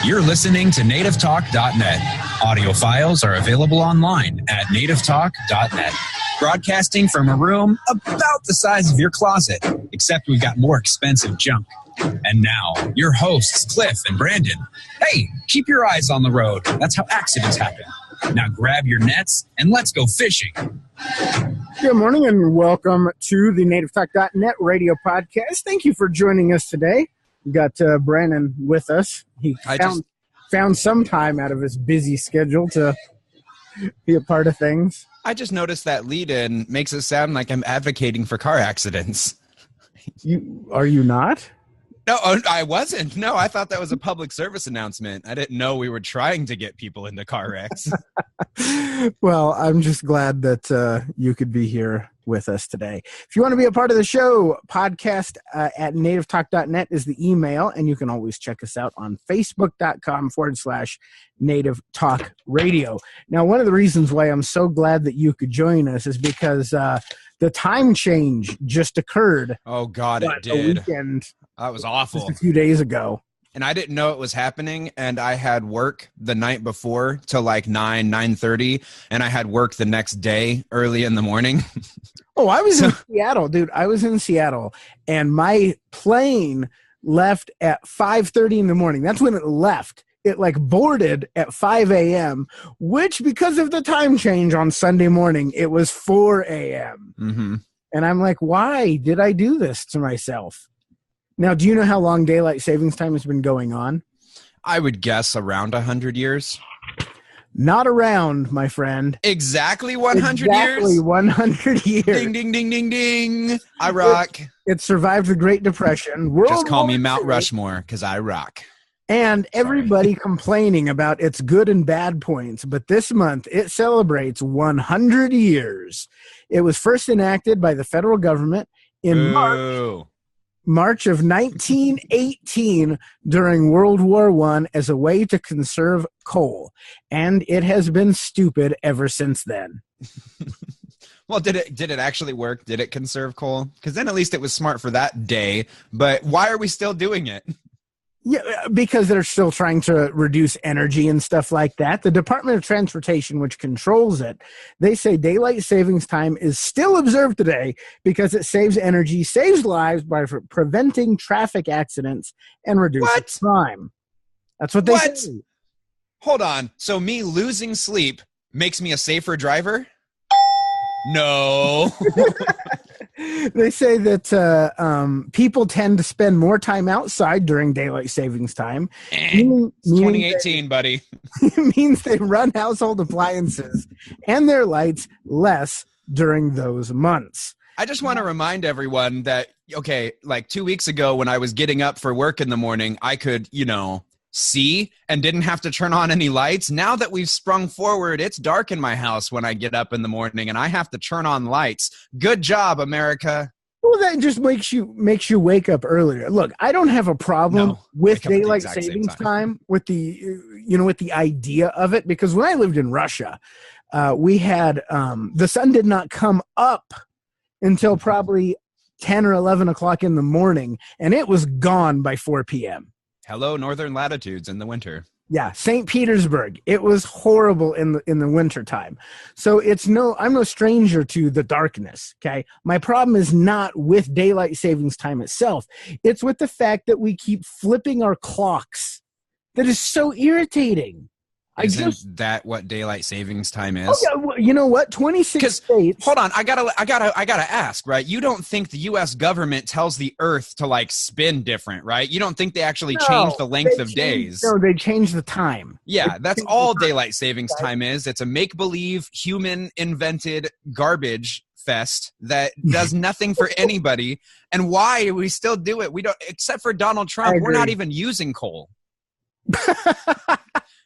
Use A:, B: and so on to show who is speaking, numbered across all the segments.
A: You're listening to nativetalk.net. Audio files are available online at nativetalk.net. Broadcasting from a room about the size of your closet, except we've got more expensive junk. And now, your hosts, Cliff and Brandon. Hey, keep your eyes on the road. That's how accidents happen. Now grab your nets and let's go fishing.
B: Good morning and welcome to the nativetalk.net radio podcast. Thank you for joining us today. We got Brandon with us. He found some time out of his busy schedule to be a part of things.
C: I just noticed that lead-in makes it sound like I'm advocating for car accidents.
B: Are you not?
C: No, I wasn't. No, I thought that was a public service announcement. I didn't know we were trying to get people into car wrecks.
B: Well, I'm just glad that you could be here with us today. If you want to be a part of the show, podcast at nativetalk.net is the email, and you can always check us out on facebook.com/Native Talk Radio. Now, one of the reasons why I'm so glad that you could join us is because the time change just occurred.
C: Oh, God, it did.
B: A weekend.
C: That was awful.
B: Just a few days ago.
C: And I didn't know it was happening, and I had work the night before till like 9:30, and I had work the next day early in the morning.
B: Oh, I was in Seattle, dude. I was in Seattle, and my plane left at 5:30 in the morning. That's when it left. It like boarded at 5 a.m., which because of the time change on Sunday morning, it was 4 a.m.
C: Mm-hmm.
B: And I'm like, why did I do this to myself? Now, do you know how long daylight savings time has been going on?
C: I would guess around 100 years.
B: Not around, my friend.
C: Exactly 100 years?
B: Exactly 100 years.
C: Ding, ding, ding, ding, ding. I rock.
B: It survived the Great Depression.
C: Just call me Mount Rushmore, because I rock.
B: And everybody complaining about its good and bad points, but this month it celebrates 100 years. It was first enacted by the federal government in March of 1918 during World War I as a way to conserve coal. And it has been stupid ever since then.
C: Well, did it actually work? Did it conserve coal? Because then at least it was smart for that day. But why are we still doing it?
B: Yeah, because they're still trying to reduce energy and stuff like that. The Department of Transportation, which controls it, they say daylight savings time is still observed today because it saves energy, saves lives by preventing traffic accidents and reducing crime. That's what they say.
C: Hold on. So me losing sleep makes me a safer driver? No.
B: They say that people tend to spend more time outside during daylight savings time.
C: It's 2018, buddy.
B: It means they run household appliances and their lights less during those months.
C: I just want to remind everyone that, okay, like 2 weeks ago when I was getting up for work in the morning, I could, see and didn't have to turn on any lights. Now that we've sprung forward, it's dark in my house when I get up in the morning and I have to turn on lights. Good job, America.
B: Well, that just makes you wake up earlier. Look, I don't have a problem with daylight savings time with the with the idea of it, because when I lived in Russia, we had the sun did not come up until probably 10 or 11 o'clock in the morning, and it was gone by 4 p.m.
C: Hello, northern latitudes in the winter.
B: Yeah, St. Petersburg. It was horrible in the winter time. So I'm no stranger to the darkness, okay? My problem is not with daylight savings time itself. It's with the fact that we keep flipping our clocks. That is so irritating.
C: Isn't that what daylight savings time is?
B: Oh, yeah, well, you know what? 26 states.
C: Hold on, I gotta ask, right? You don't think the U.S. government tells the Earth to like spin different, right? You don't think they actually change the length of days?
B: No, they change the time.
C: Yeah, that's all daylight savings time is. It's a make-believe, human-invented garbage fest that does nothing for anybody. And why do we still do it? We don't, except for Donald Trump. We're not even using coal.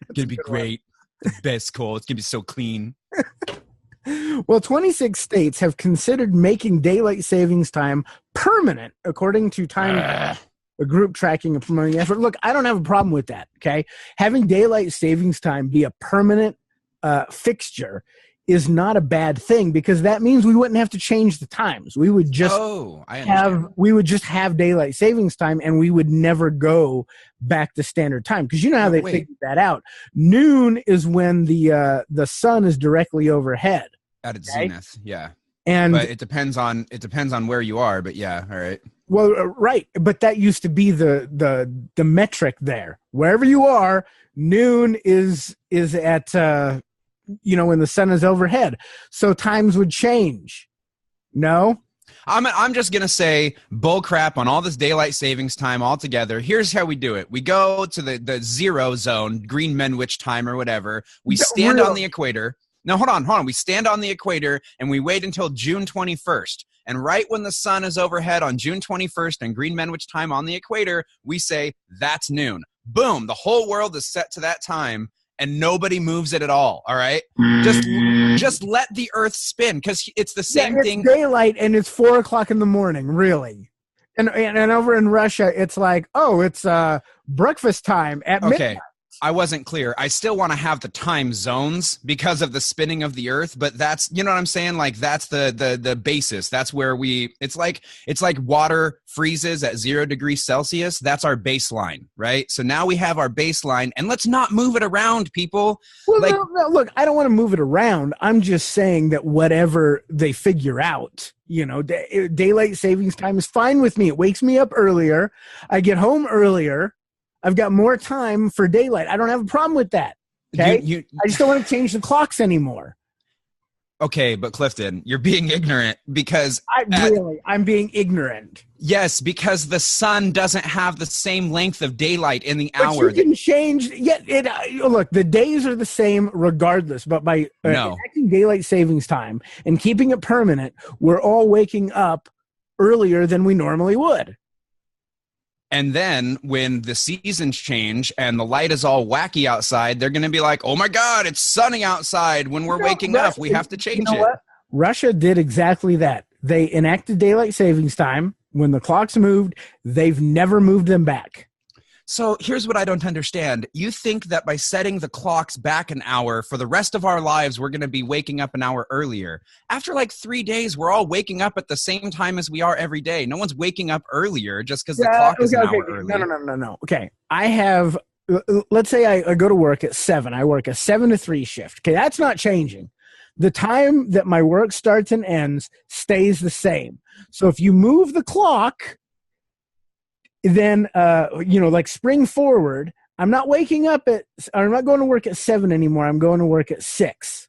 C: It's gonna be great. The best coal. It's gonna be so clean.
B: Well, 26 states have considered making daylight savings time permanent, according to a group tracking and promoting effort. Look, I don't have a problem with that, okay? Having daylight savings time be a permanent fixture is not a bad thing, because that means we wouldn't have to change the times. We would just have daylight savings time, and we would never go back to standard time, because you know how they figured that out. Noon is when the sun is directly overhead
C: at its zenith. Yeah,
B: but
C: it depends on where you are. But yeah, all right.
B: Well, right, but that used to be the metric there. Wherever you are, noon is at when the sun is overhead. So times would change. No?
C: I'm just going to say bull crap on all this daylight savings time altogether. Here's how we do it. We go to the 0 zone, Greenwich time or whatever. We stand on the equator. No, hold on. We stand on the equator and we wait until June 21st. And right when the sun is overhead on June 21st and Greenwich time on the equator, we say, that's noon. Boom. The whole world is set to that time. And nobody moves it at all. All right, just let the Earth spin, because it's the same thing.
B: It's daylight and it's 4 o'clock in the morning, really. And over in Russia, it's like, it's breakfast time at midnight.
C: I wasn't clear. I still want to have the time zones because of the spinning of the Earth, but that's, you know what I'm saying? Like that's the basis. That's where it's like water freezes at 0 degrees Celsius. That's our baseline, right? So now we have our baseline, and let's not move it around, people.
B: Well, no, look, I don't want to move it around. I'm just saying that whatever they figure out, daylight savings time is fine with me. It wakes me up earlier. I get home earlier. I've got more time for daylight. I don't have a problem with that. Okay. I just don't want to change the clocks anymore.
C: Okay, but Clifton, you're being ignorant because
B: I'm being ignorant.
C: Yes, because the sun doesn't have the same length of daylight in the hour.
B: But you can change. Look, the days are the same regardless. But by enacting daylight savings time and keeping it permanent, we're all waking up earlier than we normally would.
C: And then when the seasons change and the light is all wacky outside, they're going to be like, oh, my God, it's sunny outside when we're waking up. We have to change it.
B: What? Russia did exactly that. They enacted daylight savings time. When the clocks moved, they've never moved them back.
C: So here's what I don't understand. You think that by setting the clocks back an hour for the rest of our lives, we're going to be waking up an hour earlier. After like 3 days, we're all waking up at the same time as we are every day. No one's waking up earlier just because the clock is an hour earlier.
B: No. Okay. Let's say I go to work at 7. I work a 7 to 3 shift. Okay. That's not changing. The time that my work starts and ends stays the same. So if you move the clock, then, like spring forward, I'm not going to work at 7 anymore. I'm going to work at 6.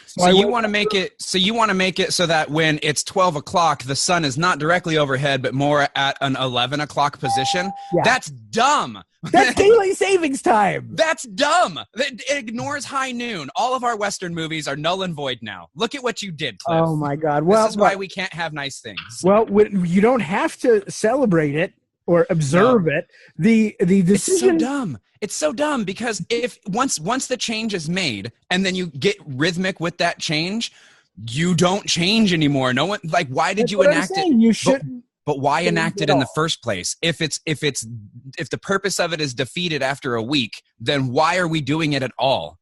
C: So you want to make it so that when it's 12 o'clock, the sun is not directly overhead, but more at an 11 o'clock position. Yeah. That's dumb.
B: That's daylight savings time.
C: That's dumb. It ignores high noon. All of our Western movies are null and void now. Look at what you did, Cliff.
B: Oh my God. Well,
C: this is why we can't have nice things.
B: Well, you don't have to celebrate it or observe it. The decision.
C: It's so dumb. It's so dumb because if once the change is made and then you get rhythmic with that change, you don't change anymore. No one why did you enact it?
B: You shouldn't.
C: But why enact it in the first place? If the purpose of it is defeated after a week, then why are we doing it at all?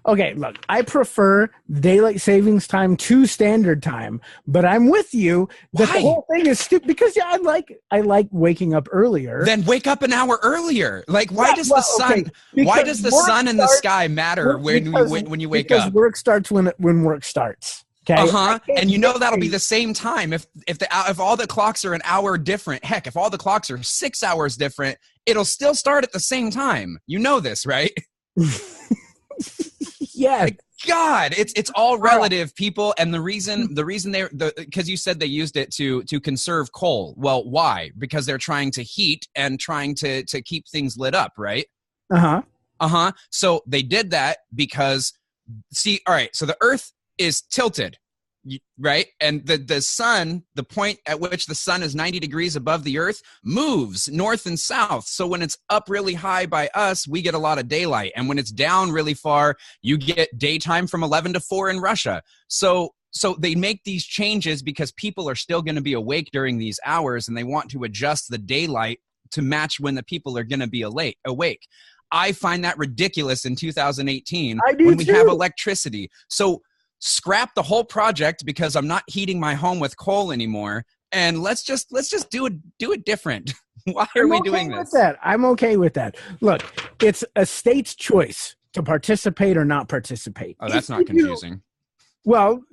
B: Okay, look, I prefer daylight savings time to standard time, but I'm with you that the whole thing is stupid because I like waking up earlier.
C: Then wake up an hour earlier. Why does the sun in the sky matter when you wake up?
B: Because work starts when work starts. Okay.
C: And that'll be the same time if all the clocks are an hour different. Heck, if all the clocks are 6 hours different, it'll still start at the same time. You know this, right?
B: Yeah.
C: God, it's all relative, people. And the reason because you said they used it to conserve coal. Well, why? Because they're trying to heat and trying to keep things lit up, right? So they did that because all right. So the Earth is tilted, right? And the sun, the point at which the sun is 90 degrees above the Earth, moves north and south. So when it's up really high by us, we get a lot of daylight. And when it's down really far, you get daytime from 11 to 4 in Russia. So they make these changes because people are still going to be awake during these hours, and they want to adjust the daylight to match when the people are going to be awake. I find that ridiculous in 2018 when we have electricity. So scrap the whole project because I'm not heating my home with coal anymore, and let's just do it different. Why are we doing this?
B: I'm okay with that. Look, it's a state's choice to participate or not participate.
C: Oh, that's not confusing.
B: No.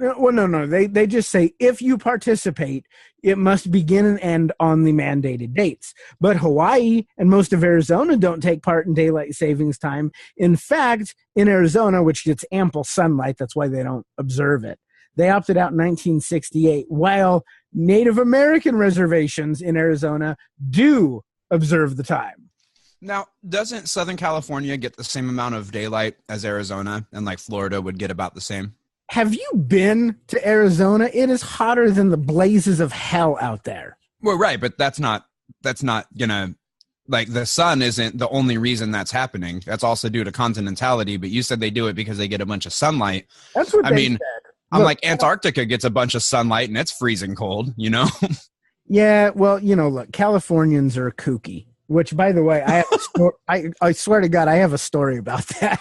B: They just say if you participate, it must begin and end on the mandated dates. But Hawaii and most of Arizona don't take part in daylight savings time. In fact, in Arizona, which gets ample sunlight, that's why they don't observe it. They opted out in 1968, while Native American reservations in Arizona do observe the time.
C: Now, doesn't Southern California get the same amount of daylight as Arizona, and like Florida would get about the same?
B: Have you been to Arizona? It is hotter than the blazes of hell out there.
C: Well, right, but that's not gonna, like, the sun isn't the only reason that's happening. That's also due to continentality, but you said they do it because they get a bunch of sunlight.
B: That's what they said.
C: I'm like, Antarctica gets a bunch of sunlight and it's freezing cold, you know?
B: Yeah, well, look, Californians are kooky, which, by the way, I have I swear to God, I have a story about that.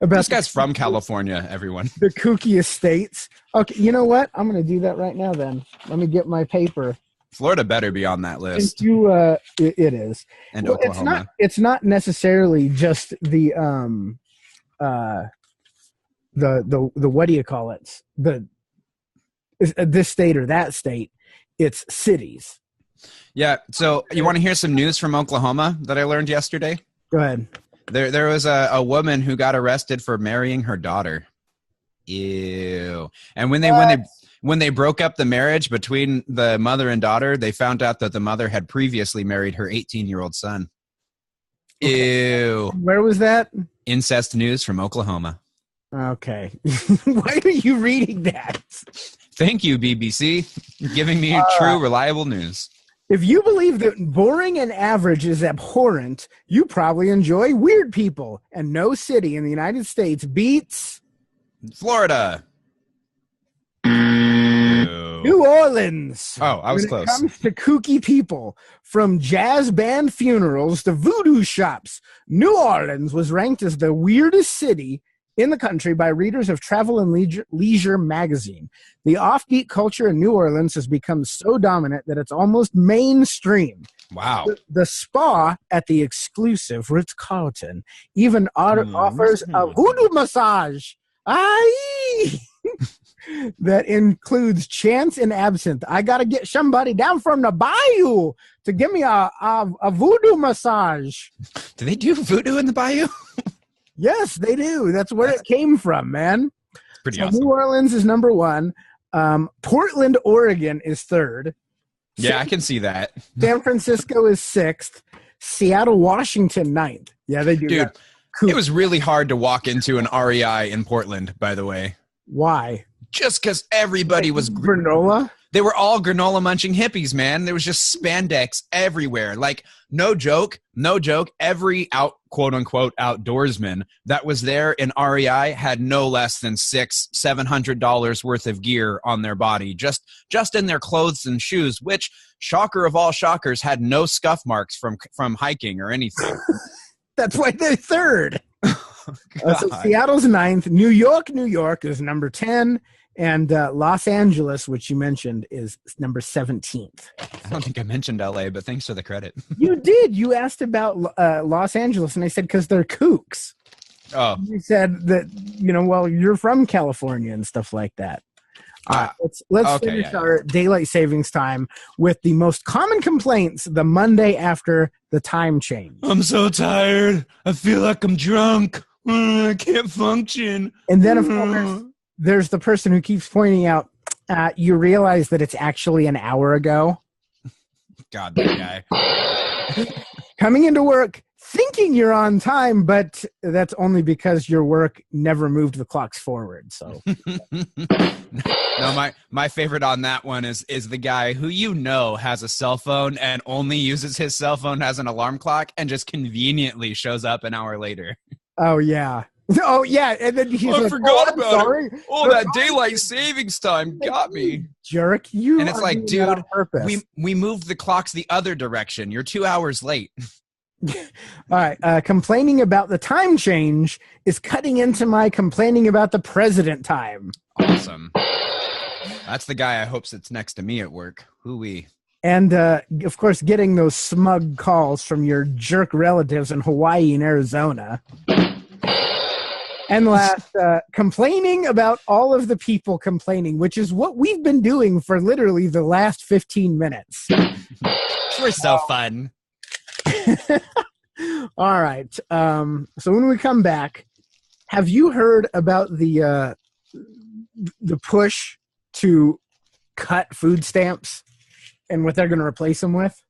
B: About
C: this guy's from California, everyone.
B: The kookiest states. Okay, you know what? I'm going to do that right now then. Let me get my paper.
C: Florida better be on that list.
B: It is.
C: And Oklahoma.
B: It's not necessarily just the what do you call it? This state or that state. It's cities.
C: Yeah. So you want to hear some news from Oklahoma that I learned yesterday?
B: Go ahead.
C: There was a woman who got arrested for marrying her daughter. Ew. And when they broke up the marriage between the mother and daughter, they found out that the mother had previously married her 18-year-old son. Okay. Ew.
B: Where was that?
C: Incest news from Oklahoma.
B: Okay. Why are you reading that?
C: Thank you, BBC, giving me true, reliable news.
B: If you believe that boring and average is abhorrent, you probably enjoy weird people, and no city in the United States beats
C: Florida.
B: New Orleans.
C: Oh, I was close.
B: When it comes to kooky people, from jazz band funerals to voodoo shops, New Orleans was ranked as the weirdest city in the country by readers of Travel and Leisure magazine. The offbeat culture in New Orleans has become so dominant that it's almost mainstream.
C: Wow.
B: The spa at the exclusive Ritz-Carlton even offers a voodoo massage. Aye! That includes chants and absinthe. I got to get somebody down from the bayou to give me a voodoo massage.
C: Do they do voodoo in the bayou?
B: Yes, they do. That's where it came from, man.
C: Pretty awesome.
B: New Orleans is number one. Portland, Oregon is third.
C: Yeah, I can see that.
B: San Francisco is sixth. Seattle, Washington, ninth. Yeah, they do.
C: Dude,
B: that. Cool.
C: It was really hard to walk into an REI in Portland, by the way.
B: Why?
C: Just because everybody was
B: granola.
C: They were all granola munching hippies, man. There was just spandex everywhere. Like, no joke. Every quote unquote outdoorsman that was there in REI had no less than $600-700 worth of gear on their body, just in their clothes and shoes, which, shocker of all shockers, had no scuff marks from hiking or anything.
B: That's why they're third. So Seattle's ninth. New York is number 10. And Los Angeles, which you mentioned, is number 17th.
C: I don't think I mentioned LA, but thanks for the credit.
B: You did. You asked about Los Angeles, and I said because they're kooks.
C: Oh.
B: You said that, well, you're from California and stuff like that. Let's finish our daylight savings time with the most common complaints the Monday after the time change.
C: I'm so tired. I feel like I'm drunk. I can't function.
B: And then, of course, there's the person who keeps pointing out, you realize that it's actually an hour ago.
C: God, that guy.
B: Coming into work, thinking you're on time, but that's only because your work never moved the clocks forward. So,
C: no, my favorite on that one is the guy who has a cell phone and only uses his cell phone as an alarm clock and just conveniently shows up an hour later.
B: Oh yeah. Oh yeah, and then he's
C: I forgot about it. Oh, that daylight savings time got me,
B: jerk! And
C: it's like, dude, we moved the clocks the other direction. You're 2 hours late.
B: All right. Complaining about the time change is cutting into my complaining about the president time.
C: Awesome. That's the guy I hope sits next to me at work. Hoo-wee.
B: And, of course, getting those smug calls from your jerk relatives in Hawaii and Arizona. And last, complaining about all of the people complaining, which is what we've been doing for literally the last 15 minutes.
C: We're so fun.
B: All right. So when we come back, have you heard about the push to cut food stamps and what they're going to replace them with?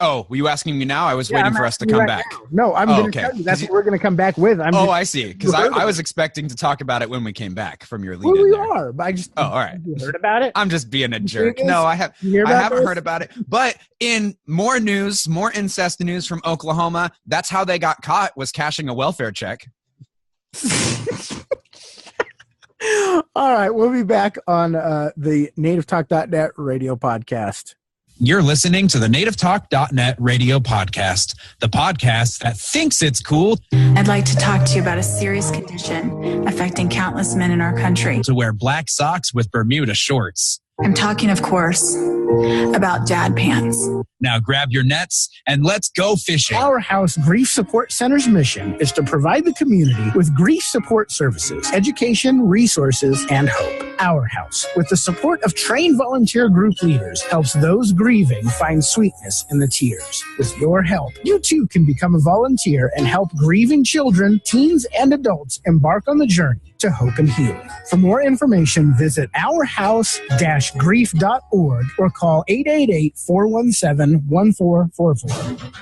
C: Oh, were you asking me now? I was waiting for us to come back.
B: Now. No, I'm going to tell you. That's what we're going to come back with.
C: I see. Because I was expecting to talk about it when we came back from your lead.
B: Well, we are. But I just.
C: Oh, all right.
B: You heard about it?
C: I'm just being a jerk. No, I haven't heard about it. But in more news, more incest news from Oklahoma, that's how they got caught, was cashing a welfare check.
B: All right. We'll be back on the NativeTalk.net radio podcast.
A: You're listening to the NativeTalk.net radio podcast, the podcast that thinks it's cool.
D: I'd like to talk to you about a serious condition affecting countless men in our country.
A: To wear black socks with Bermuda shorts.
D: I'm talking, of course, about dad pants.
A: Now grab your nets and let's go fishing.
B: Our House Grief Support Center's mission is to provide the community with grief support services, education, resources, and hope. Our House, with the support of trained volunteer group leaders, helps those grieving find sweetness in the tears. With your help, you too can become a volunteer and help grieving children, teens, and adults embark on the journey to hope and healing. For more information, visit ourhouse-grief.org or call 888-417-1444.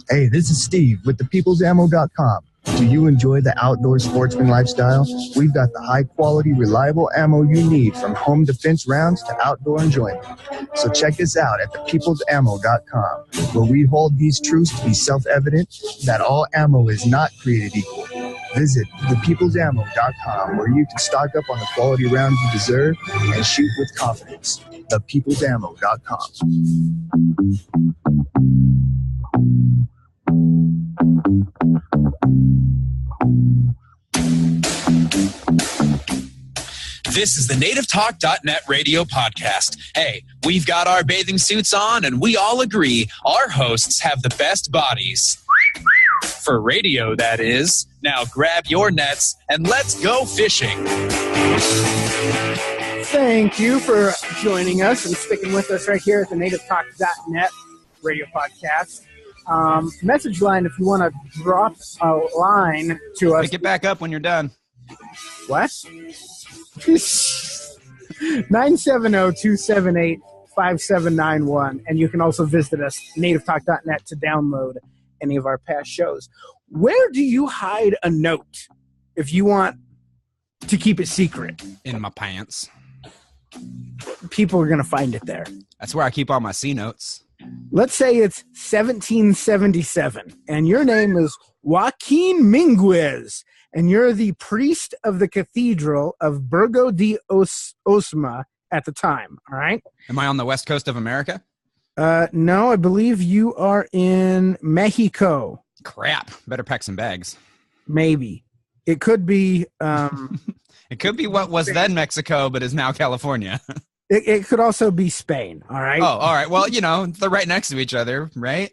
E: Hey, this is Steve with thepeoplesammo.com. Do you enjoy the outdoor sportsman lifestyle? We've got the high-quality, reliable ammo you need, from home defense rounds to outdoor enjoyment. So check us out at thepeoplesammo.com, where we hold these truths to be self-evident, that all ammo is not created equal. Visit thepeoplesammo.com, where you can stock up on the quality rounds you deserve and shoot with confidence. Thepeoplesammo.com.
A: This is the NativeTalk.net radio podcast. Hey, we've got our bathing suits on, and we all agree our hosts have the best bodies. For radio, that is. Now grab your nets and let's go fishing.
B: Thank you for joining us and sticking with us right here at the NativeTalk.net radio podcast. Message line if you want to drop a line to us.
C: Pick it back up when you're done.
B: What? 970-278-5791. And you can also visit us, nativetalk.net, to download any of our past shows. Where do you hide a note if you want to keep it secret?
C: In my pants.
B: People are going to find it there.
C: That's where I keep all my C notes.
B: Let's say it's 1777, and your name is Joaquin Minguez, and you're the priest of the Cathedral of Burgo de Osma at the time, all right?
C: Am I on the west coast of America?
B: No, I believe you are in Mexico.
C: Crap. Better pack some bags.
B: Maybe. It could be...
C: it could be what was then Mexico, but is now California.
B: It could also be Spain, all right?
C: Oh, all right. Well, they're right next to each other, right?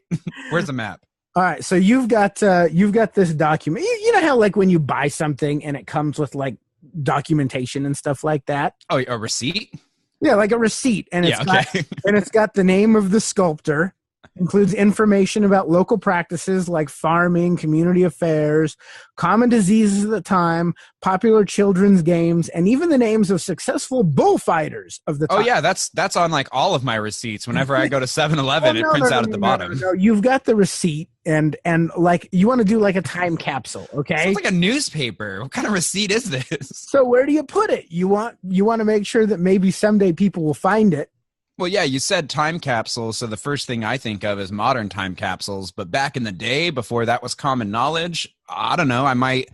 C: Where's the map?
B: All right, so you've got this document. You know how, like, when you buy something and it comes with, like, documentation and stuff like that?
C: Oh, a receipt?
B: Yeah, like a receipt. And it's got the name of the sculptor. Includes information about local practices like farming, community affairs, common diseases of the time, popular children's games, and even the names of successful bullfighters of the time.
C: Oh, yeah, that's on, like, all of my receipts. Whenever I go to 7-Eleven, it prints out at the bottom.
B: No, you've got the receipt, and like, you want to do, like, a time capsule, okay?
C: It's like a newspaper. What kind of receipt is this?
B: So where do you put it? You want to make sure that maybe someday people will find it.
C: Well, yeah, you said time capsules, so the first thing I think of is modern time capsules. But back in the day, before that was common knowledge, I don't know. I might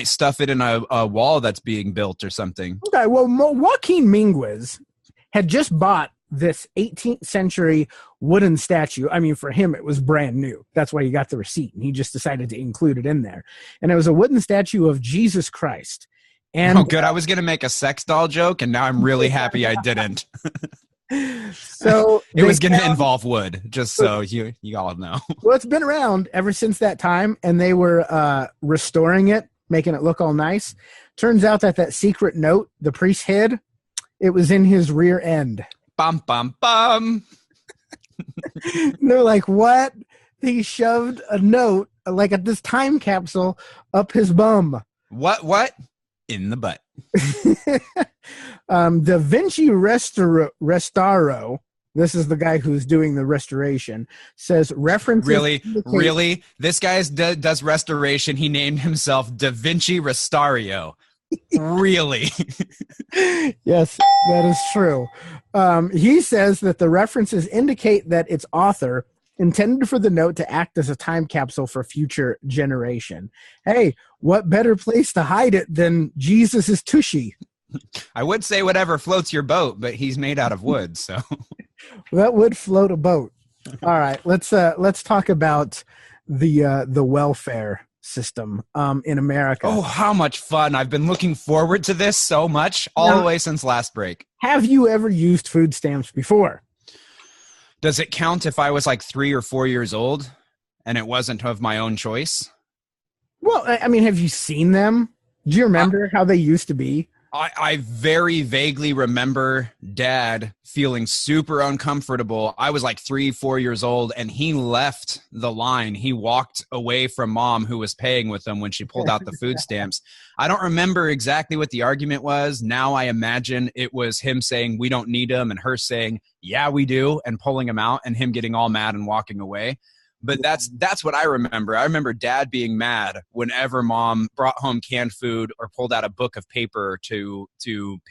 C: stuff it in a wall that's being built or something.
B: Okay, well, Joaquin Minguez had just bought this 18th century wooden statue. I mean, for him, it was brand new. That's why he got the receipt, and he just decided to include it in there. And it was a wooden statue of Jesus Christ. And
C: oh, good. I was going to make a sex doll joke, and now I'm really happy I didn't.
B: So
C: it was going to involve wood, just so you all know.
B: Well, it's been around ever since that time, and they were restoring it, making it look all nice. Turns out that secret note the priest hid, it was in his rear end.
C: Bum, bum, bum.
B: They're like, what? He shoved a note, like at this time capsule, up his bum.
C: What? In the butt.
B: Da Vinci Restauro, this is the guy who's doing the restoration, says references...
C: Really? This guy does restoration. He named himself Da Vinci Restario. Really?
B: Yes, that is true. He says that the references indicate that its author intended for the note to act as a time capsule for future generation. Hey, what better place to hide it than Jesus's tushy?
C: I would say whatever floats your boat, but he's made out of wood, so
B: that would float a boat. All right, let's talk about the welfare system in America.
C: Oh, how much fun. I've been looking forward to this so much the way since last break.
B: Have you ever used food stamps before?
C: Does it count if I was like 3 or 4 years old and it wasn't of my own choice?
B: Well, I mean, have you seen them? Do you remember how they used to be?
C: I very vaguely remember Dad feeling super uncomfortable. I was like 3, 4 years old, and he left the line. He walked away from Mom, who was paying with them when she pulled out the food stamps. I don't remember exactly what the argument was. Now I imagine it was him saying, we don't need them, and her saying, yeah, we do, and pulling him out, and him getting all mad and walking away. But that's what I remember. I remember Dad being mad whenever Mom brought home canned food or pulled out a book of paper to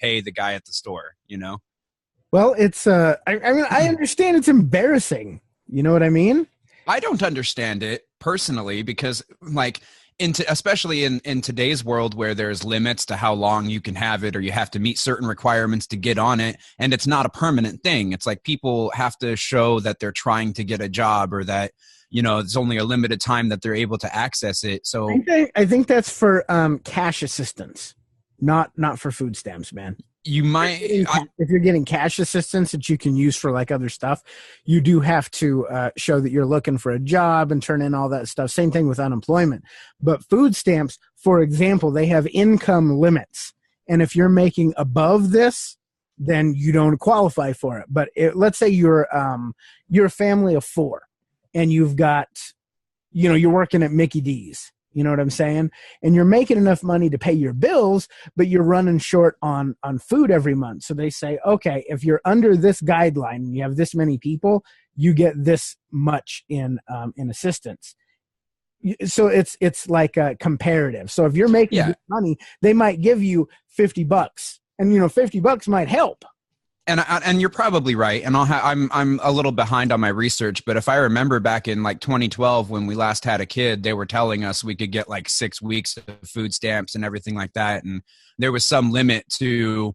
C: pay the guy at the store, you know?
B: Well, it's I mean, I understand it's embarrassing. You know what I mean?
C: I don't understand it personally because, like, especially in today's world where there's limits to how long you can have it or you have to meet certain requirements to get on it, and it's not a permanent thing. It's like people have to show that they're trying to get a job or that, you know, it's only a limited time that they're able to access it. So
B: I think that's for cash assistance, not for food stamps, man.
C: You might,
B: if you're getting cash assistance that you can use for like other stuff, you do have to show that you're looking for a job and turn in all that stuff. Same thing with unemployment. But food stamps, for example, they have income limits. And if you're making above this, then you don't qualify for it. But let's say you're a family of 4 and you've got, you know, you're working at Mickey D's. You know what I'm saying? And you're making enough money to pay your bills, but you're running short on food every month. So they say, okay, if you're under this guideline and you have this many people, you get this much in assistance. So it's like a comparative. So if you're making good money, they might give you $50, and you know, $50 might help.
C: And you're probably right. And I'm a little behind on my research, but if I remember back in like 2012 when we last had a kid, they were telling us we could get like 6 weeks of food stamps and everything like that. And there was some limit to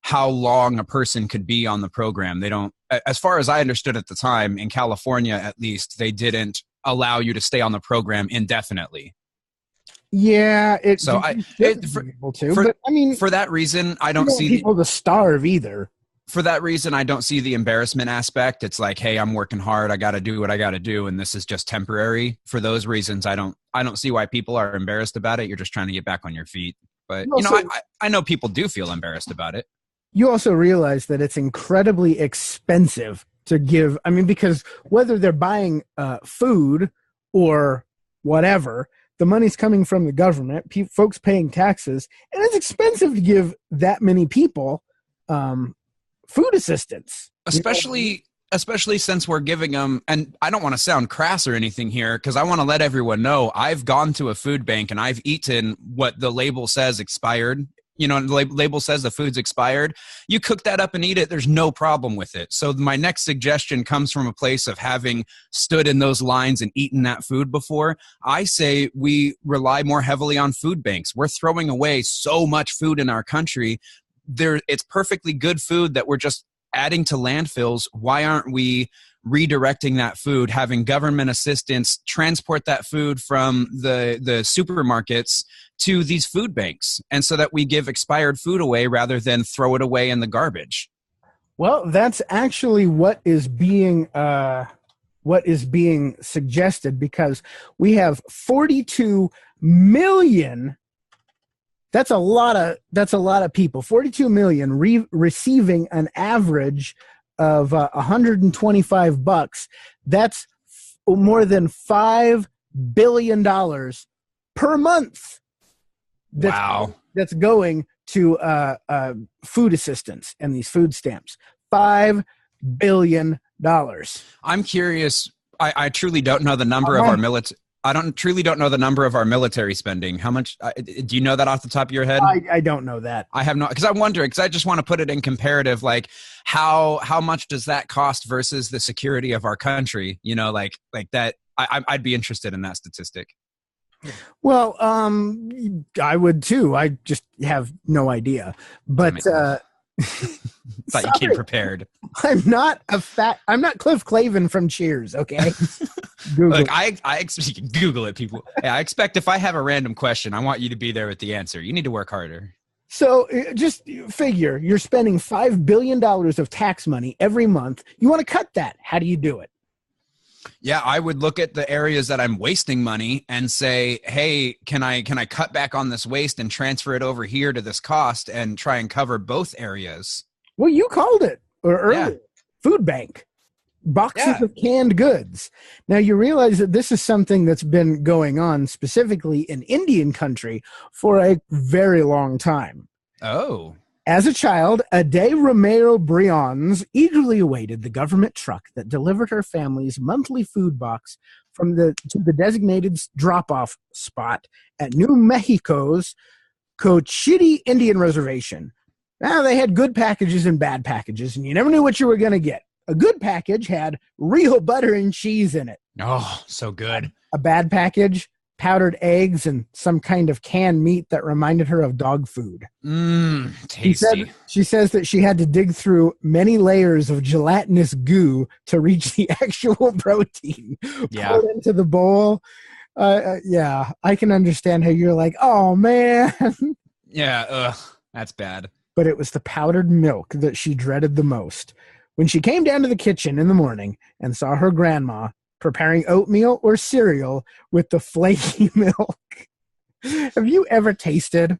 C: how long a person could be on the program. They don't, as far as I understood at the time, in California at least, they didn't allow you to stay on the program indefinitely.
B: Yeah,
C: but I mean, for that reason, I don't see
B: people to starve either.
C: For that reason, I don't see the embarrassment aspect. It's like, hey, I'm working hard. I got to do what I got to do, and this is just temporary. For those reasons, I don't see why people are embarrassed about it. You're just trying to get back on your feet. But I know people do feel embarrassed about it.
B: You also realize that it's incredibly expensive to give. I mean, because whether they're buying food or whatever, the money's coming from the government, folks paying taxes, and it's expensive to give that many people food assistance.
C: Especially since we're giving them, and I don't want to sound crass or anything here, because I want to let everyone know I've gone to a food bank and I've eaten what the label says expired. You know, the label says the food's expired. You cook that up and eat it. There's no problem with it. So my next suggestion comes from a place of having stood in those lines and eaten that food before. I say we rely more heavily on food banks. We're throwing away so much food in our country. It's perfectly good food that we're just adding to landfills, why aren't we redirecting that food, having government assistance transport that food from the supermarkets to these food banks, and so that we give expired food away rather than throw it away in the garbage?
B: Well, that's actually what is being suggested, because we have 42 million. That's a lot of people. 42 million receiving an average of $125. That's more than $5 billion per month. That's going to food assistance and these food stamps. $5 billion.
C: I'm curious. I truly don't know the number of our military. Truly don't know the number of our military spending. How much? Do you know that off the top of your head?
B: I don't know that.
C: I have no, because I'm wondering, because I just want to put it in comparative, like how much does that cost versus the security of our country? You know, like that. I'd be interested in that statistic.
B: Well, I would too. I just have no idea. But
C: thought you came prepared.
B: I'm not Cliff Clavin from Cheers. Okay. Google.
C: Look, you can Google it, people. Yeah, I expect if I have a random question, I want you to be there with the answer. You need to work harder.
B: So just figure you're spending $5 billion of tax money every month. You want to cut that. How do you do it?
C: Yeah, I would look at the areas that I'm wasting money and say, hey, can I cut back on this waste and transfer it over here to this cost and try and cover both areas?
B: Well, you called it earlier. Yeah. Food bank. Boxes of canned goods. Now, you realize that this is something that's been going on specifically in Indian country for a very long time.
C: Oh.
B: As a child, Ade Romero Briones eagerly awaited the government truck that delivered her family's monthly food box to the designated drop-off spot at New Mexico's Cochiti Indian Reservation. Now, they had good packages and bad packages, and you never knew what you were going to get. A good package had real butter and cheese in it.
C: Oh, so good.
B: A bad package, powdered eggs and some kind of canned meat that reminded her of dog food.
C: Tasty.
B: She says that she had to dig through many layers of gelatinous goo to reach the actual protein.
C: Yeah.
B: Pour it into the bowl. Yeah, I can understand how you're like, oh, man.
C: Yeah, that's bad.
B: But it was the powdered milk that she dreaded the most. When she came down to the kitchen in the morning and saw her grandma preparing oatmeal or cereal with the flaky milk. Have you ever tasted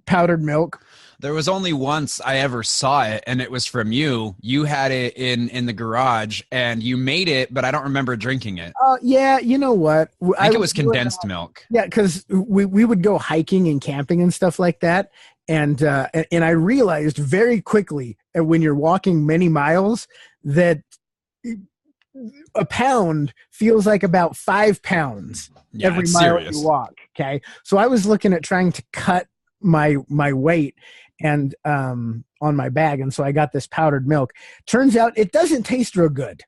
B: powdered milk?
C: There was only once I ever saw it, and it was from you. You had it in the garage, and you made it, but I don't remember drinking it.
B: Yeah, you know what?
C: I think it was condensed milk.
B: Yeah, because we would go hiking and camping and stuff like that, and I realized very quickly when you're walking many miles that a pound feels like about 5 pounds every mile you walk. Okay, so I was looking at trying to cut my weight and on my bag, and so I got this powdered milk. Turns out it doesn't taste real good.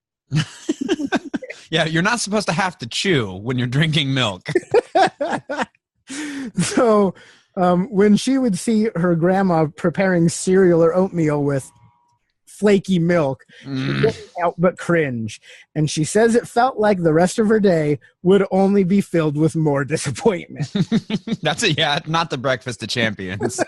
C: Yeah, you're not supposed to have to chew when you're drinking milk.
B: So when she would see her grandma preparing cereal or oatmeal with flaky milk, she couldn't help but cringe. And she says it felt like the rest of her day would only be filled with more disappointment.
C: Not the breakfast of champions.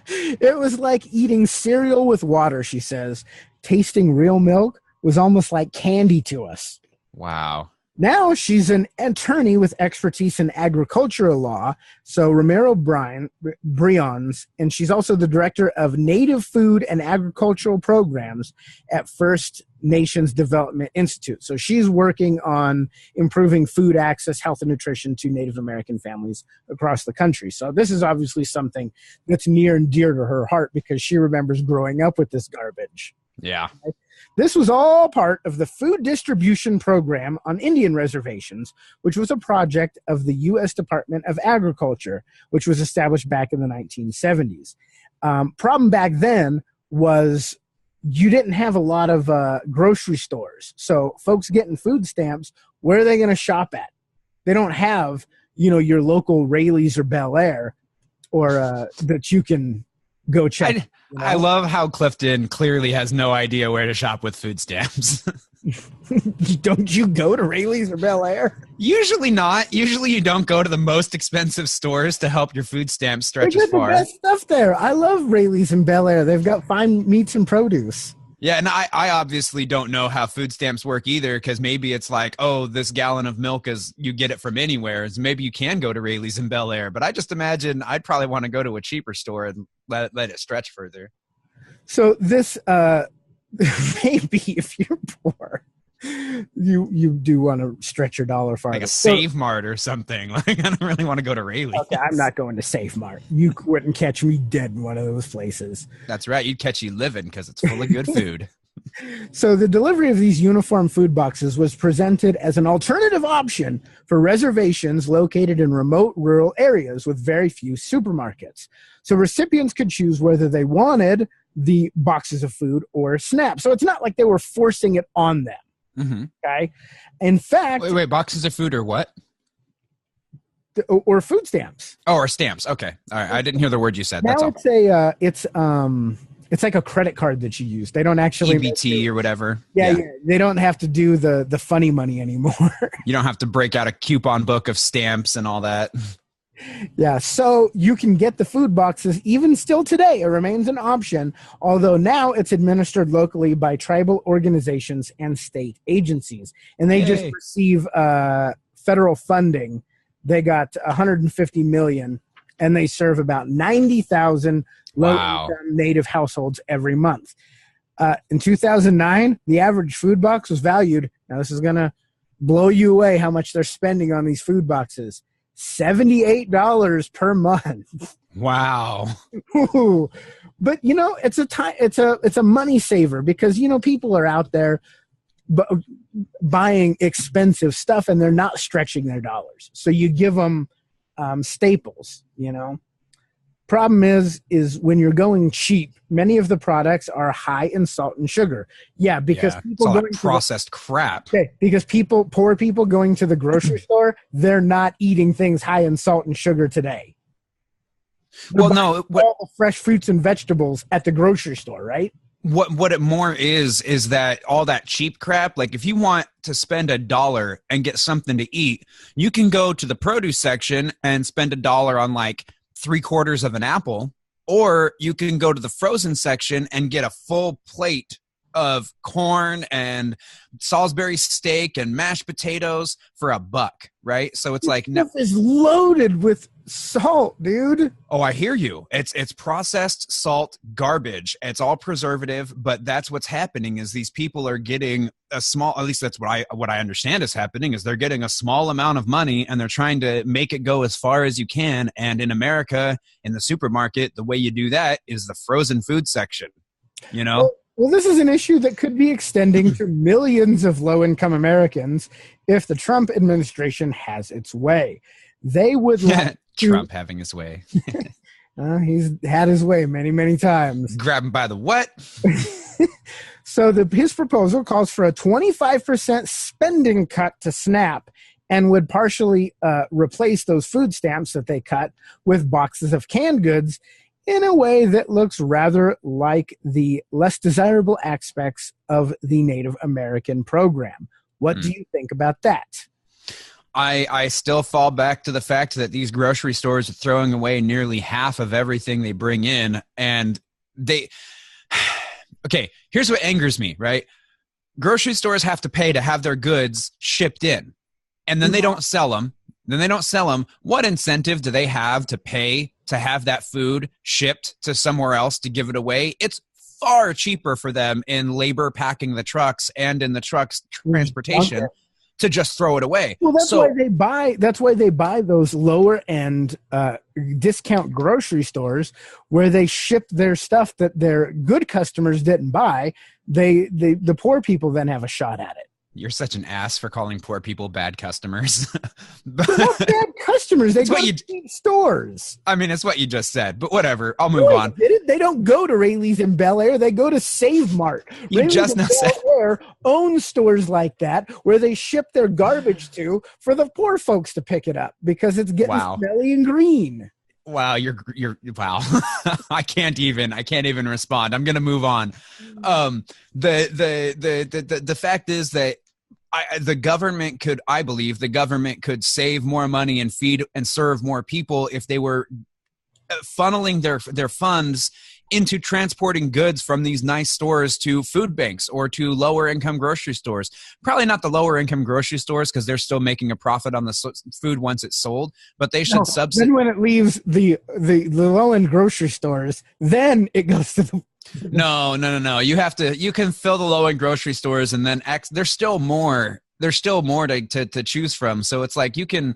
B: It was like eating cereal with water, she says. Tasting real milk was almost like candy to us.
C: Wow.
B: Now she's an attorney with expertise in agricultural law, so Romero Briones, and she's also the director of Native Food and Agricultural Programs at First Nations Development Institute. So she's working on improving food access, health, and nutrition to Native American families across the country. So this is obviously something that's near and dear to her heart because she remembers growing up with this garbage.
C: Yeah.
B: This was all part of the food distribution program on Indian reservations, which was a project of the U.S. Department of Agriculture, which was established back in the 1970s. Problem back then was you didn't have a lot of grocery stores. So folks getting food stamps, where are they going to shop at? They don't have, your local Raley's or Bel Air or that you can go check.
C: I love how Clifton clearly has no idea where to shop with food stamps.
B: Don't you go to Rayleigh's or Bel Air?
C: Usually not. Usually you don't go to the most expensive stores to help your food stamps stretch as far.
B: They got the best stuff there. I love Rayleigh's and Bel Air. They've got fine meats and produce.
C: Yeah, and I obviously don't know how food stamps work either, because maybe it's like, oh, this gallon of milk is, you get it from anywhere. So maybe you can go to Rayleigh's and Bel Air, but I just imagine I'd probably want to go to a cheaper store and let it stretch further.
B: So this, maybe if you're poor, you do want to stretch your dollar farther.
C: Like a Save Mart or something. Like, I don't really want to go to Rayleigh's.
B: Okay, I'm not going to Save Mart. You wouldn't catch me dead in one of those places.
C: That's right. You'd catch you living because it's full of good food.
B: So the delivery of these uniform food boxes was presented as an alternative option for reservations located in remote rural areas with very few supermarkets. So recipients could choose whether they wanted the boxes of food or SNAP. So it's not like they were forcing it on them.
C: Mm-hmm.
B: Okay. In fact,
C: wait, boxes of food or what?
B: Or food stamps.
C: Oh, or stamps. Okay. All right. I didn't hear the word you said.
B: Now
C: That's all.
B: It's like a credit card that you use. They don't actually
C: EBT or whatever.
B: Yeah. They don't have to do the funny money anymore.
C: You don't have to break out a coupon book of stamps and all that.
B: Yeah, so you can get the food boxes even still today. It remains an option, although now it's administered locally by tribal organizations and state agencies. And they just receive federal funding. They got $150 million, and they serve about 90,000 low-income Native households every month. In 2009, the average food box was valued, now this is going to blow you away how much they're spending on these food boxes, $78 per month.
C: Wow.
B: But it's a money saver because people are out there buying expensive stuff and they're not stretching their dollars. So you give them staples, Problem is when you're going cheap, many of the products are high in salt and sugar. Yeah, because people
C: going processed crap.
B: Okay, because poor people going to the grocery store, they're not eating things high in salt and sugar today. All the fresh fruits and vegetables at the grocery store, right?
C: What it more is that all that cheap crap, like if you want to spend $1 and get something to eat, you can go to the produce section and spend $1 on like 3/4 of an apple, or you can go to the frozen section and get a full plate of corn and Salisbury steak and mashed potatoes for $1, right? So it's like
B: stuff is loaded with salt, dude.
C: Oh, I hear you. It's processed salt garbage. It's all preservative, but that's what's happening is these people are getting a small, at least that's what I understand is happening, is they're getting a small amount of money and they're trying to make it go as far as you can. And in America, in the supermarket, the way you do that is the frozen food section,
B: Well, this is an issue that could be extending to millions of low-income Americans if the Trump administration has its way. They would like
C: Trump having his way.
B: He's had his way many, many times.
C: Grab him by the what?
B: So his proposal calls for a 25% spending cut to SNAP and would partially replace those food stamps that they cut with boxes of canned goods in a way that looks rather like the less desirable aspects of the Native American program. What do you think about that?
C: I still fall back to the fact that these grocery stores are throwing away nearly half of everything they bring in. And okay, here's what angers me, right? Grocery stores have to pay to have their goods shipped in, and then they don't sell them. What incentive do they have to pay to have that food shipped to somewhere else to give it away? It's far cheaper for them in labor packing the trucks and in the trucks transportation to just throw it away.
B: Well, that's why they buy those lower end discount grocery stores where they ship their stuff that their good customers didn't buy. The poor people then have a shot at it.
C: You're such an ass for calling poor people bad customers.
B: They're not bad customers. They go to cheap stores.
C: I mean, it's what you just said, but whatever. I'll move on.
B: They don't go to Rayleigh's and Bel Air. They go to Save Mart. Rayleigh's and Bel Air own stores like that where they ship their garbage to for the poor folks to pick it up because it's getting smelly and green.
C: Wow, you're wow. I can't even respond. I'm gonna move on. The fact is that I believe the government could save more money and feed and serve more people if they were funneling their funds into transporting goods from these nice stores to food banks or to lower income grocery stores. Probably not the lower income grocery stores because they're still making a profit on the food once it's sold, but they should subsidize.
B: Then when it leaves the low end grocery stores, then it goes to the
C: No. You can fill the low end grocery stores and then there's still more to choose from. So it's like you can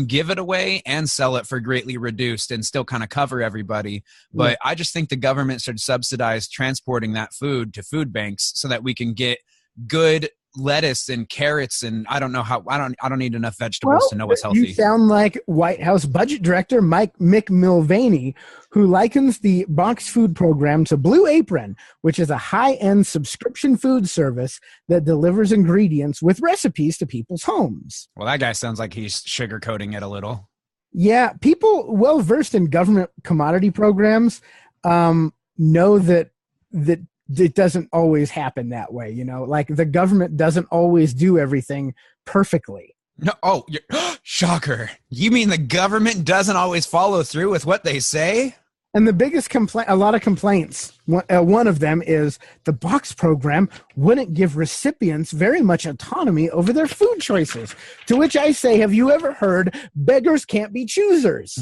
C: give it away and sell it for greatly reduced and still kind of cover everybody. But I just think the government should subsidize transporting that food to food banks so that we can get good lettuce and carrots and I don't need enough vegetables to know what's healthy.
B: You sound like White House Budget Director Mick Mulvaney, who likens the box food program to Blue Apron, which is a high-end subscription food service that delivers ingredients with recipes to people's homes.
C: Well, that guy sounds like he's sugarcoating it a little.
B: Yeah, people well-versed in government commodity programs know that it doesn't always happen that way, like the government doesn't always do everything perfectly.
C: No, shocker. You mean the government doesn't always follow through with what they say?
B: And the biggest complaint, a lot of complaints, one of them is the box program wouldn't give recipients very much autonomy over their food choices. To which I say, have you ever heard beggars can't be choosers?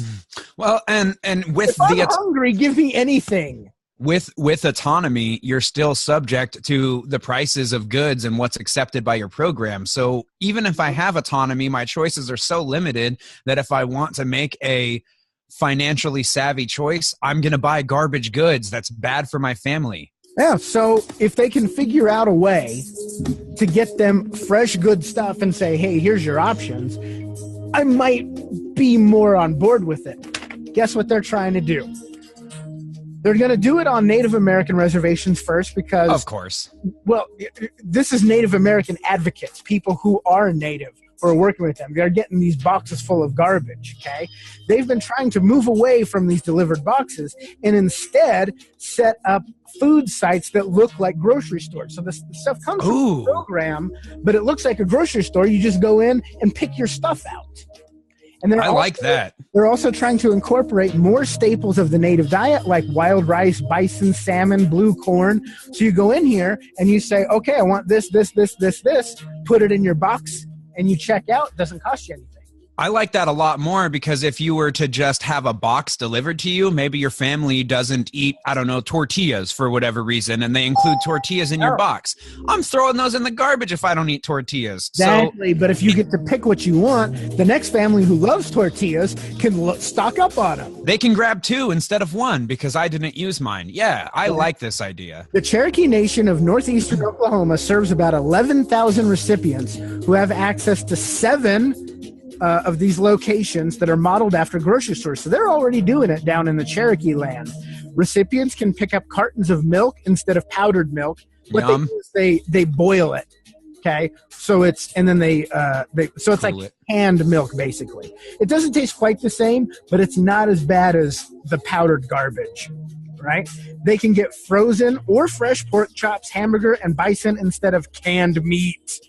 C: Well, and with
B: if I'm hungry, give me anything.
C: With autonomy, you're still subject to the prices of goods and what's accepted by your program. So even if I have autonomy, my choices are so limited that if I want to make a financially savvy choice, I'm going to buy garbage goods that's bad for my family.
B: Yeah, so if they can figure out a way to get them fresh, good stuff and say, hey, here's your options, I might be more on board with it. Guess what they're trying to do? They're going to do it on Native American reservations first because,
C: of course,
B: well, this is Native American advocates, people who are Native or working with them. They're getting these boxes full of garbage, okay? They've been trying to move away from these delivered boxes and instead set up food sites that look like grocery stores. So the stuff comes from the program, but it looks like a grocery store. You just go in and pick your stuff out. And
C: like that.
B: They're also trying to incorporate more staples of the native diet, like wild rice, bison, salmon, blue corn. So you go in here and you say, okay, I want this, put it in your box, and you check out. It doesn't cost you anything.
C: I like that a lot more because if you were to just have a box delivered to you, maybe your family doesn't eat, tortillas for whatever reason, and they include tortillas in your box. I'm throwing those in the garbage if I don't eat tortillas.
B: Exactly, but if you get to pick what you want, the next family who loves tortillas can stock up on them.
C: They can grab 2 instead of 1 because I didn't use mine. Yeah, I like this idea.
B: The Cherokee Nation of northeastern Oklahoma serves about 11,000 recipients who have access to 7 of these locations that are modeled after grocery stores. So they're already doing it down in the Cherokee land. Recipients can pick up cartons of milk instead of powdered milk. What they do is they boil it. Okay. So it's like canned milk basically. It doesn't taste quite the same, but it's not as bad as the powdered garbage. Right? They can get frozen or fresh pork chops, hamburger, and bison instead of canned meat.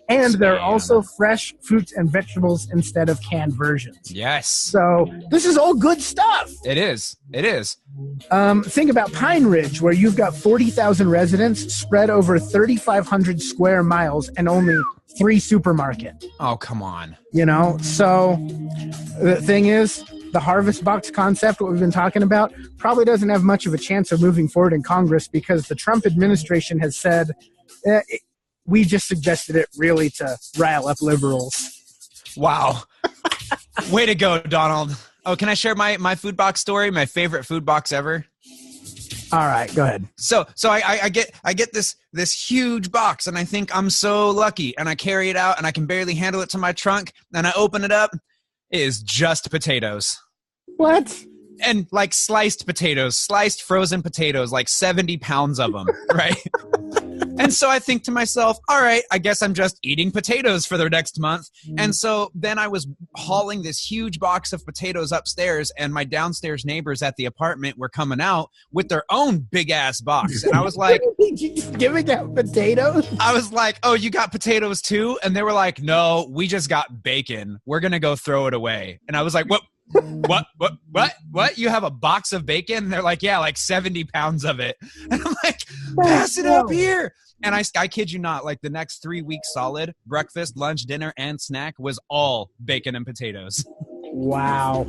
B: And there are also fresh fruits and vegetables instead of canned versions.
C: Yes.
B: So this is all good stuff.
C: It is.
B: Think about Pine Ridge, where you've got 40,000 residents spread over 3,500 square miles and only 3 supermarkets.
C: Oh, come on.
B: So the thing is, the Harvest Box concept, what we've been talking about, probably doesn't have much of a chance of moving forward in Congress because the Trump administration has said we just suggested it really to rile up liberals.
C: Wow. Way to go, Donald. Oh, can I share my food box story? My favorite food box ever?
B: All right, go ahead.
C: So I get this huge box and I think I'm so lucky and I carry it out and I can barely handle it to my trunk and I open it up. It is just potatoes.
B: What?
C: And like sliced frozen potatoes, like 70 pounds of them, right? And so I think to myself, all right, I guess I'm just eating potatoes for the next month. And so then I was hauling this huge box of potatoes upstairs, and my downstairs neighbors at the apartment were coming out with their own big ass box. And I was like,
B: you just giving out potatoes?
C: I was like, oh, you got potatoes too? And they were like, no, we just got bacon. We're going to go throw it away. And I was like, what? You have a box of bacon? And they're like, yeah, like 70 pounds of it. And I'm like, pass it up here. And I kid you not, like the next 3 weeks solid, breakfast, lunch, dinner, and snack was all bacon and potatoes.
B: Wow.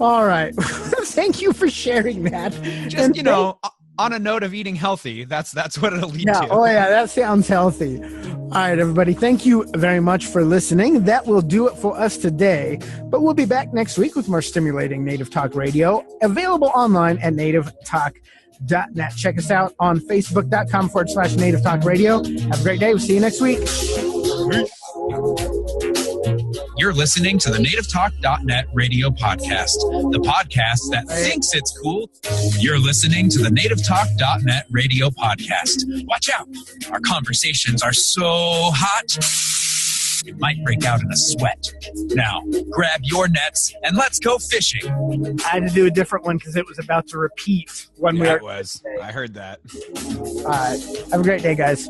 B: All right. Thank you for sharing that.
C: Just, you know, on a note of eating healthy, that's what it'll lead to.
B: Oh, yeah, that sounds healthy. All right, everybody. Thank you very much for listening. That will do it for us today. But we'll be back next week with more stimulating Native Talk Radio, available online at nativetalk.net. Check us out on facebook.com/Native Talk Radio. Have a great day. We'll see you next week.
A: You're listening to the nativetalk.net radio podcast, the podcast that thinks it's cool. You're listening to the nativetalk.net radio podcast. Watch out. Our conversations are so hot, it might break out in a sweat. Now, grab your nets and let's go fishing.
B: I had to do a different one because it was about to repeat when we were.
C: It was. I heard that.
B: All right. Have a great day, guys.